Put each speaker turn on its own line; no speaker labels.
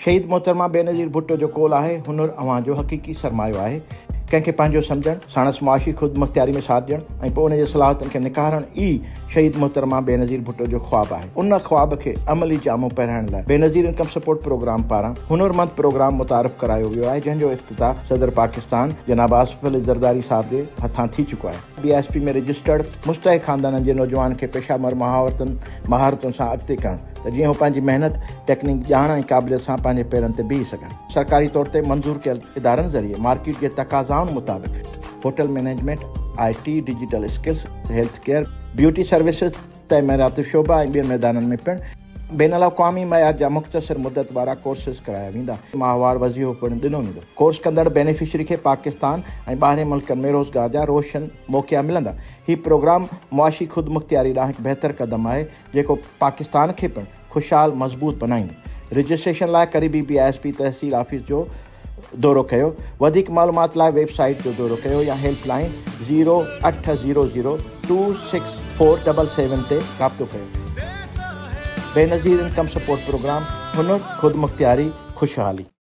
शहीद मोहतरमा बेनज़ीर भुट्टो जो कोल आहे हुनुर अवां जो हक़ीक़ी सरमायो आहे। कंहिंखे पंहिंजो सम्झणु, साणसि मुआशी ख़ुदि मुख़्तियारी में साथ ॾियणु ऐं पोइ उन जे सलाहतनि खे निखारणु ई शहीद मोहतरमा बेनज़ीर भुट्टो जो ख्वाबु आहे। उन ख्वाब खे अमली जामो पहिराइण लाइ बेनज़ीर इनकम सपोर्ट प्रोग्राम पारां हुनरमंद प्रोग्राम मुतारिफ़ करायो वियो आहे, जंहिंजो इफ़्तिताह सदर पाकिस्तान जनाब आसिफ अली ज़रदारी साहब जे हथां थी चुको आहे। BISP में रजिस्टर्ड मुस्तहिक़ ख़ानदाननि जे नौजवान खे पेशावर महारतुनि सां अॻिते करणु, त जीअं हू पंहिंजी महिनत, टेक्निक, ॼाण ऐं क़ाबिलियत सां पंहिंजे पेरनि ते बीही सघनि। सरकारी तौर ते मंज़ूर कयल इदारनि ज़रिए मार्केट जे तक़ाज़ाउनि मुताबिक़ hotel management, IT, digital skills, health care, beauty services, तइमीराती शोबा ऐं ॿियनि मैदाननि में पिणु बेन अक़वामी मयार जा मुख़्तसर मुदत वारा कोर्सिस कराया वेंदा। माहवार वज़ीफ़ो पिणु ॾिनो वेंदो। कोर्स कंदड़ बेनिफिशरी खे पाकिस्तान ऐं ॿाहिरि मुल्कनि में रोज़गार जा रोशन मौक़ा मिलंदा। हीउ प्रोग्राम मुआशी ख़ुदि मुख़्तियारी ॾांहुं हिकु बहितर क़दम आहे, जेको पाकिस्तान खे पिणु ख़ुशहाल मज़बूत बनाईंदो। रजिस्ट्रेशन लाइ क़रीबी BISP तहसील ऑफिस जो दौरो कयो। वधीक मालूमात लाइ वेबसाइट जो दौरो कयो या हेल्पलाइन 0800 26477 ते राब्तो कयो। बेनज़ीर इनकम सपोर्ट प्रोग्राम, हुनुर, ख़ुदि मुख़्तियारी, खुशहाली।